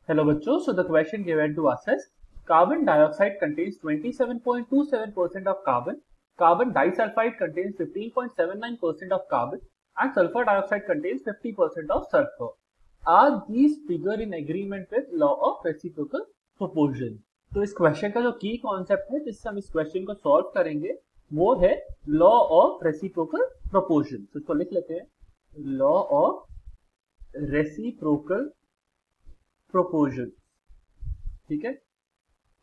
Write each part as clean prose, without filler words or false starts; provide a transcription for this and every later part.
Hello बच्चों, so the question given to us is carbon dioxide contains 27.27% of carbon, carbon disulfide contains 15.79% of carbon and sulfur dioxide contains 50% of sulfur. Are these figure in agreement with law of reciprocal proportion? तो इस question का जो की concept है जिससे हम इस question को सॉल्व करेंगे वो है लॉ ऑफ रेसिप्रोकल प्रोपोर्शन। तो इसको लिख लेते हैं, लॉ ऑफ रेसिप्रोकल प्रोपोर्शन। ठीक है,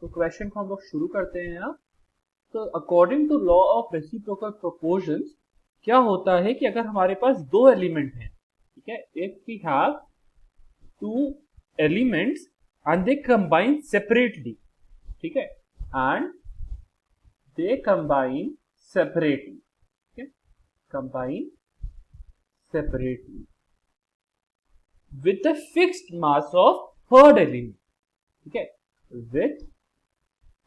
तो क्वेश्चन को हम लोग शुरू करते हैं यहाँ। तो according to law of reciprocal proportions क्या होता है कि अगर हमारे पास दो एलिमेंट हैं, ठीक है, if we have two elements and they combine separately, ठीक है, एंड दे कंबाइन सेपरेटली, ठीक है, combine separately with a fixed mass of third element, ठीक है, with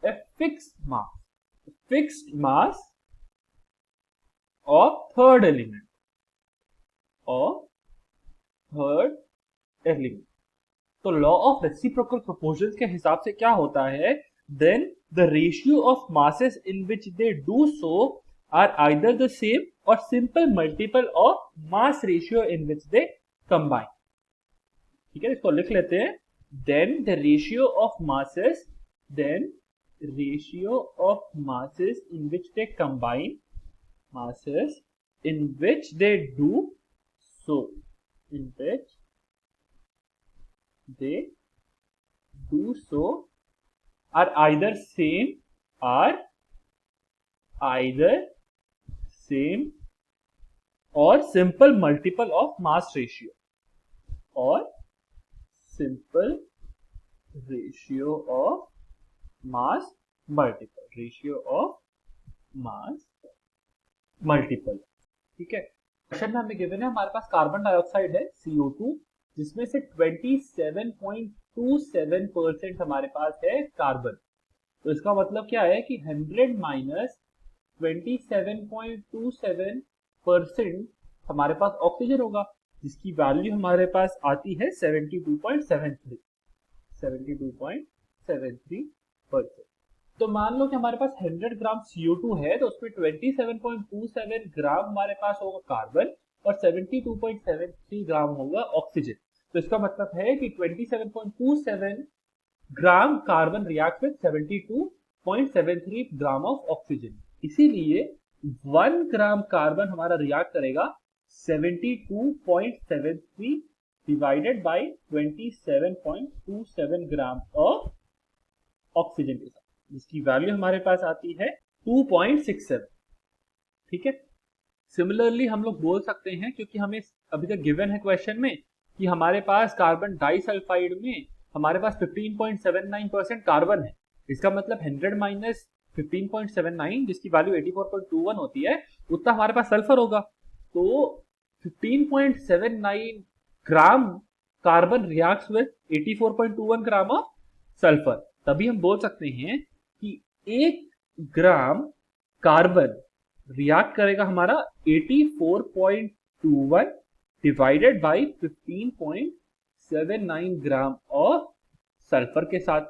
a fixed mass of third element तो लॉ ऑफ रेसिप्रोकल प्रोपोर्शंस के हिसाब से क्या होता है, then the ratio of masses in which they do so are either the same or simple multiple of mass ratio in which they combine. ठीक है, इसको लिख लेते हैं, then the ratio of masses in which they combine, masses in which they do so, are either same or simple multiple of mass ratio or simple ratio of mass multiple. ठीक है, question में हमें given है हमारे पास carbon dioxide है CO2 जिसमें से 27.27% हमारे पास है कार्बन। तो इसका मतलब क्या है कि 100 माइनस 27.27% हमारे पास ऑक्सीजन होगा जिसकी वैल्यू हमारे पास आती है 72.73%। तो मान लो कि हमारे पास 100 ग्राम CO2 है तो उसमें 27.27 ग्राम हमारे पास होगा कार्बन और 72.73 ग्राम होगा ऑक्सीजन। तो इसका मतलब है कि 27.27 gram carbon react with 72.73 gram of oxygen. इसीलिए 1 ग्राम कार्बन हमारा रिएक्ट करेगा 72.73 divided by 27.27 gram of oxygen के साथ, जिसकी वैल्यू हमारे पास आती है 2.67। ठीक है, सिमिलरली हम लोग बोल सकते हैं, क्योंकि हमें अभी तक गिवन है क्वेश्चन में कि हमारे पास कार्बन डाइसल्फाइड में हमारे पास 15.79% कार्बन है, इसका मतलब 100 माइनस 15.79 जिसकी वैल्यू 84.21 होती है उतना हमारे पास सल्फर होगा। तो 15.79 gram carbon reacts with 84.21 gram of sulphur, तभी हम बोल सकते हैं कि 1 ग्राम कार्बन रिएक्ट करेगा हमारा 84.21 divided by 15.79 gram of sulphur के साथ,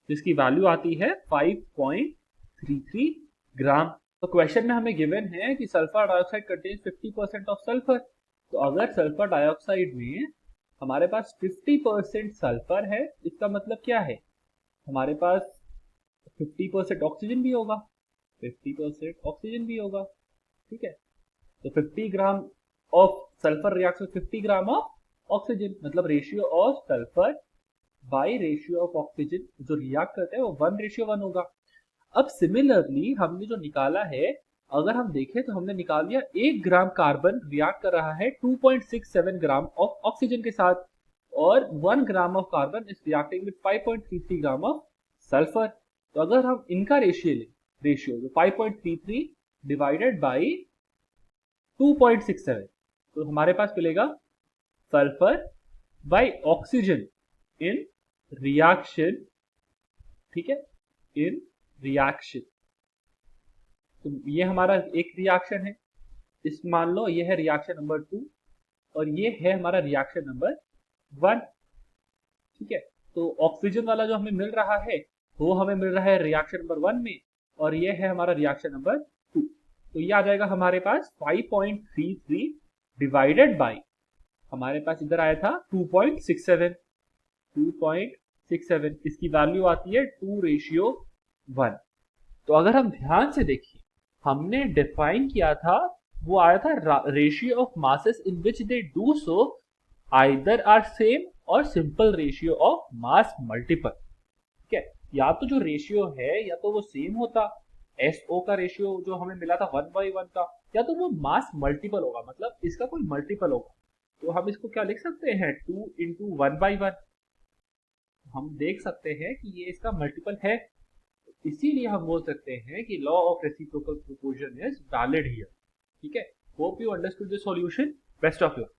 जिसकी वैल्यू आती है 5.33 ग्राम। तो क्वेश्चन में हमें गिवन है कि sulphur dioxide contains 50% of sulphur. तो अगर सल्फर डाइऑक्साइड में हमारे पास 50% सल्फर है, इसका मतलब क्या है, हमारे पास 50% ऑक्सीजन भी होगा, 50% ऑक्सीजन भी होगा। ठीक है, तो 50 gram of sulphur reacts with 50 gram of oxygen, मतलब ratio of sulphur by ratio of oxygen जो रिएक्ट करते हैं वो 1:1 होगा। अब सिमिलरली हमने जो निकाला है, अगर हम देखें तो हमने निकाल लिया 1 ग्राम कार्बन रिएक्ट कर रहा है 2.67 ग्राम ऑफ ऑक्सीजन के साथ और 1 gram of carbon is reacting with 5.33 gram of sulphur. तो अगर हम इनका रेशियो जो 5.33 डिवाइडेड बाय 2.67, तो हमारे पास मिलेगा sulphur by oxygen in reaction. ठीक है, इन रिएक्शन, तो ये हमारा एक रिएक्शन है, इस मान लो ये है रिएक्शन नंबर 2 और ये है हमारा रिएक्शन नंबर 1। ठीक है, तो ऑक्सीजन वाला जो हमें मिल रहा है वो हमें मिल रहा है रिएक्शन नंबर 1 में, और ये है हमारा रिएक्शन नंबर 2। तो ये आ जाएगा हमारे पास 5.33 डिवाइडेड बाई, हमारे पास इधर आया था 2.67, 2.67 इसकी वैल्यू आती है 2:1। तो अगर हम ध्यान से देखिए, हमने डिफाइन किया था, वो आया था ratio of masses in which they do so either are same or simple ratio of mass multiple. ठीक है, या तो जो रेशियो है या तो वो सेम होता, एसओ का रेशियो जो हमें मिला था 1/1 का, या तो वो मास मल्टीपल होगा, मतलब इसका कोई मल्टीपल होगा। तो हम इसको क्या लिख सकते हैं, 2 इंटू 1/1। हम देख सकते हैं कि ये इसका मल्टीपल है, इसीलिए हम बोल सकते हैं कि law of reciprocal proportion is valid here. ठीक है, hope you understood the solution. Best of luck.